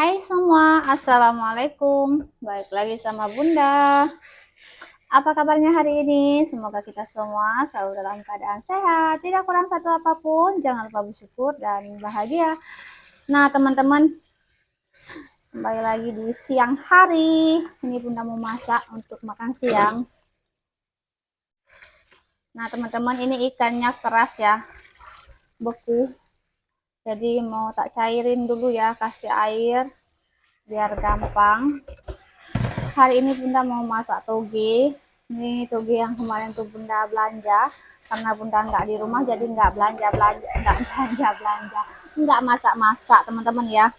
Hai semua, Assalamualaikum. Balik lagi sama Bunda. Apa kabarnya hari ini? Semoga kita semua selalu dalam keadaan sehat, tidak kurang satu apapun. Jangan lupa bersyukur dan bahagia. Nah, teman-teman, kembali lagi di siang hari. Ini Bunda mau masak untuk makan siang. Nah, teman-teman, ini ikannya keras ya, beku. Jadi mau tak cairin dulu ya, kasih air biar gampang. Hari ini Bunda mau masak toge. Ini toge yang kemarin tuh Bunda belanja, karena Bunda nggak di rumah jadi nggak nggak masak-masak teman-teman ya.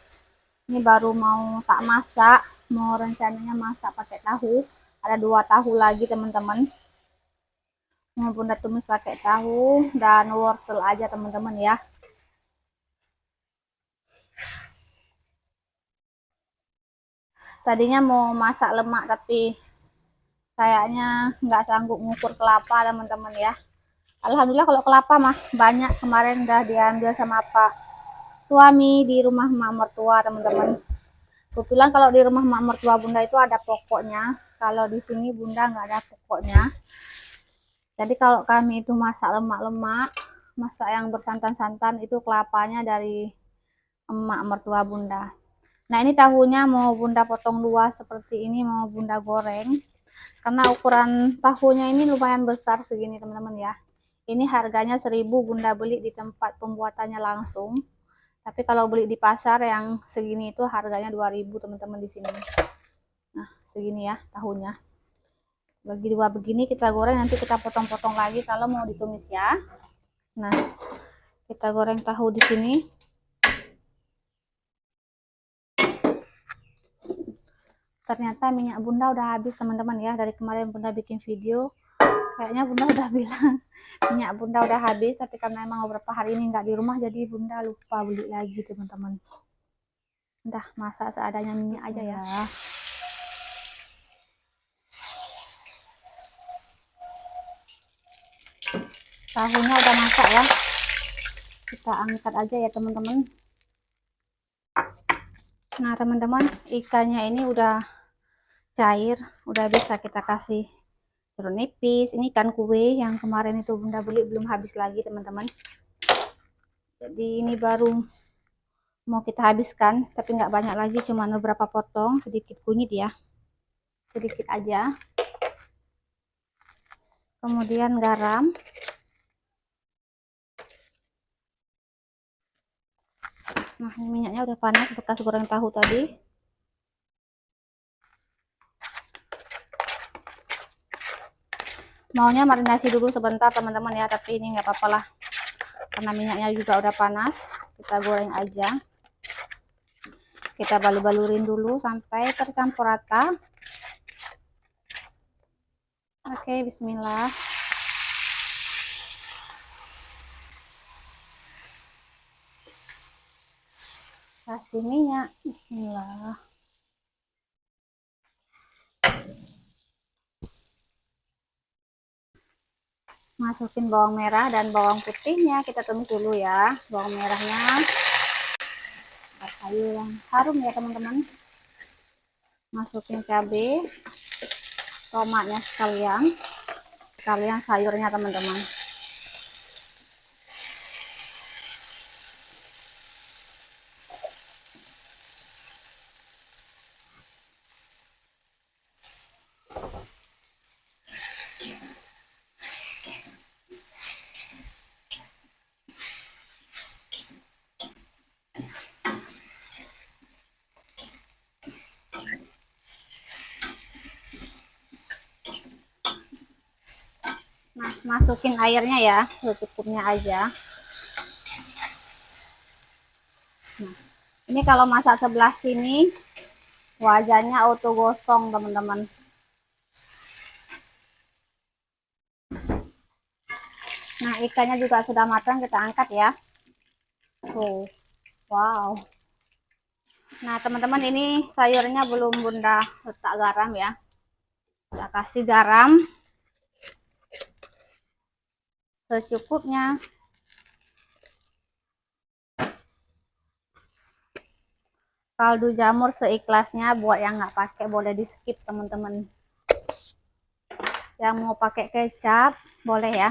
Ini baru mau tak masak, mau rencananya masak pakai tahu. Ada 2 tahu lagi teman-teman. Mau Bunda tumis pakai tahu dan wortel aja teman-teman ya. Tadinya mau masak lemak tapi kayaknya nggak sanggup ngukur kelapa teman-teman ya. Alhamdulillah kalau kelapa mah banyak, kemarin udah diambil sama Pak suami di rumah mak mertua teman-teman. Kebetulan kalau di rumah mak mertua Bunda itu ada pokoknya, kalau di sini Bunda nggak ada pokoknya. Jadi kalau kami itu masak lemak-lemak, masak yang bersantan-santan, itu kelapanya dari emak mertua Bunda. Nah ini tahunya mau Bunda potong 2 seperti ini, mau Bunda goreng. Karena ukuran tahunya ini lumayan besar segini teman-teman ya. Ini harganya 1.000 Bunda beli di tempat pembuatannya langsung. Tapi kalau beli di pasar yang segini itu harganya 2.000 teman-teman di sini. Nah, segini ya tahunya. Bagi 2 begini kita goreng, nanti kita potong-potong lagi kalau mau ditumis ya. Nah, kita goreng tahu di sini. Ternyata minyak Bunda udah habis teman-teman ya. Dari kemarin Bunda bikin video, kayaknya Bunda udah bilang minyak Bunda udah habis, tapi karena emang beberapa hari ini nggak di rumah jadi Bunda lupa beli lagi teman-teman. Udah masak seadanya minyak aja ya. Tahunya udah masak ya, kita angkat aja ya teman-teman. Nah teman-teman, ikannya ini udah cair, udah bisa kita kasih jeruk nipis. Ini ikan kue yang kemarin itu Bunda beli belum habis lagi teman-teman, jadi ini baru mau kita habiskan, tapi nggak banyak lagi, cuma beberapa potong, sedikit kunyit ya, sedikit aja. Kemudian garam, nah ini minyaknya udah panas bekas goreng tahu tadi. Maunya marinasi dulu sebentar teman-teman ya, tapi ini nggak apa-apa lah karena minyaknya juga udah panas. Kita goreng aja, kita balur-balurin dulu sampai tercampur rata. Oke, bismillah. Kasih minyak, bismillah. Masukin bawang merah dan bawang putihnya, kita tumis dulu ya. Bawang merahnya sayur yang harum ya teman-teman. Masukin cabai, tomatnya sekalian sayurnya teman-teman. Nah, masukin airnya ya, secukupnya aja. Nah, ini kalau masak sebelah sini wajannya auto gosong teman-teman. Nah, ikannya juga sudah matang, kita angkat ya. Tuh, wow. Nah, teman-teman, ini sayurnya belum Bunda letak garam ya. Kita kasih garam secukupnya. kaldu jamur seikhlasnya, buat yang nggak pakai boleh di skip teman-teman. Yang mau pakai kecap boleh ya.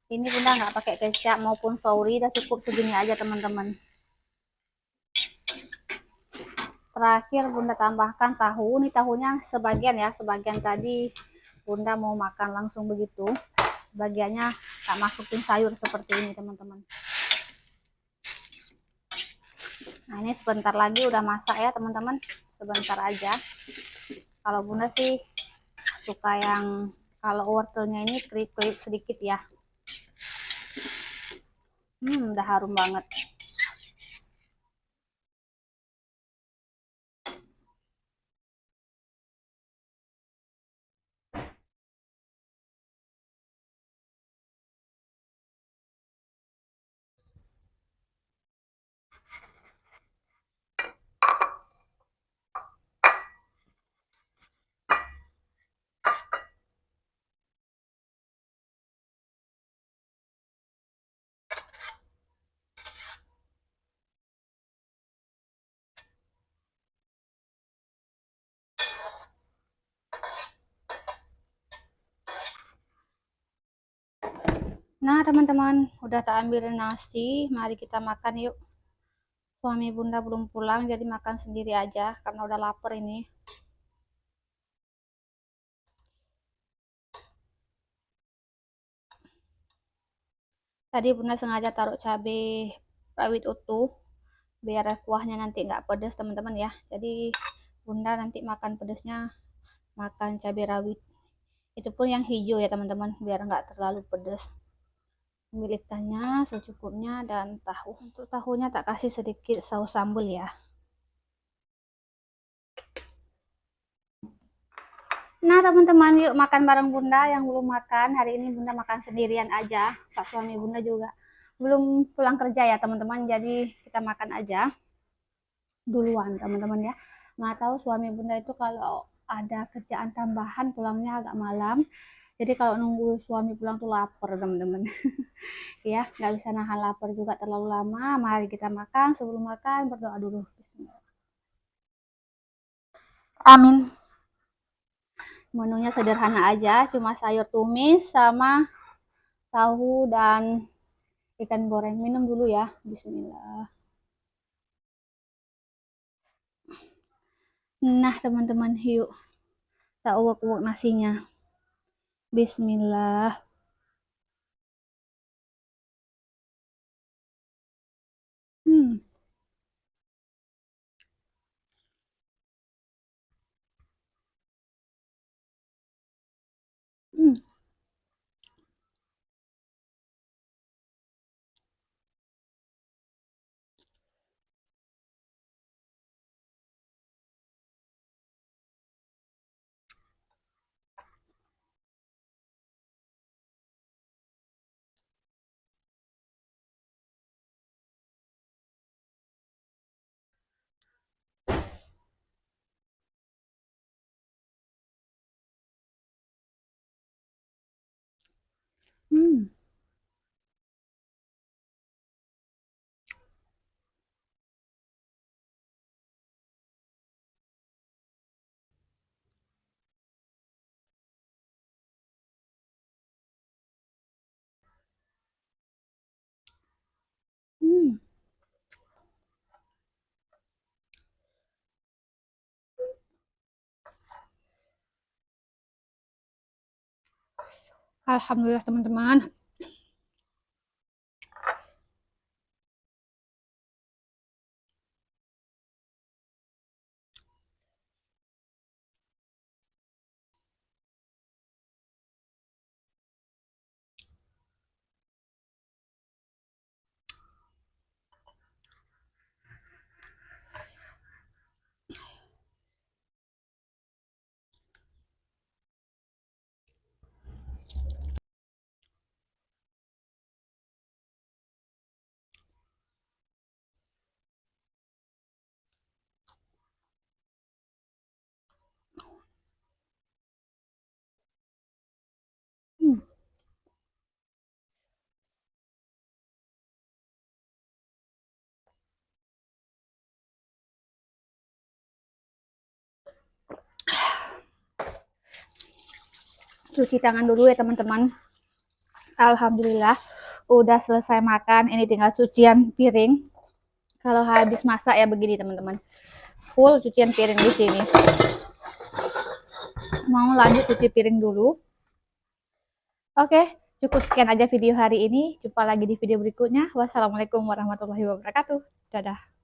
Ini bunda nggak pakai kecap maupun sauri, dah cukup segini aja teman-teman. Terakhir bunda tambahkan tahu. Ini tahunya sebagian ya, sebagian tadi bunda mau makan langsung begitu, bagiannya tak masukin sayur seperti ini teman-teman. Nah ini sebentar lagi udah masak ya teman-teman, sebentar aja. Kalau bunda sih suka yang kalau wortelnya ini kriuk-kriuk sedikit ya. Udah harum banget. Nah teman-teman, udah tak ambil nasi, mari kita makan yuk. Suami bunda belum pulang, jadi makan sendiri aja karena udah lapar ini. Tadi bunda sengaja taruh cabai rawit utuh biar kuahnya nanti nggak pedas teman-teman ya. Jadi bunda nanti makan pedasnya makan cabai rawit. Itu pun yang hijau ya teman-teman, biar nggak terlalu pedas. Militannya secukupnya, dan tahu, untuk tahunya tak kasih sedikit saus sambal ya. Nah teman-teman, yuk makan bareng bunda. Yang belum makan hari ini bunda makan sendirian aja, pak suami bunda juga belum pulang kerja ya teman-teman, jadi kita makan aja duluan teman-teman ya. Nggak tahu suami bunda itu kalau ada kerjaan tambahan pulangnya agak malam, jadi kalau nunggu suami pulang tuh lapar teman-teman. Ya nggak bisa nahan lapar juga terlalu lama. Mari kita makan. Sebelum makan berdoa dulu. Bismillah. Amin. Menunya sederhana aja, cuma sayur tumis sama tahu dan ikan goreng. Minum dulu ya. Bismillah. Nah teman-teman, yuk kita uwek-uwek nasinya. Bismillah. Hmm. Hmm. Hmm. Hmm. Alhamdulillah teman-teman. cuci tangan dulu ya teman-teman. Alhamdulillah udah selesai makan, ini tinggal cucian piring. Kalau habis masak ya begini teman-teman, full cucian piring di sini. Mau lanjut cuci piring dulu. Oke, cukup sekian aja video hari ini. Jumpa lagi di video berikutnya. Wassalamualaikum warahmatullahi wabarakatuh. Dadah.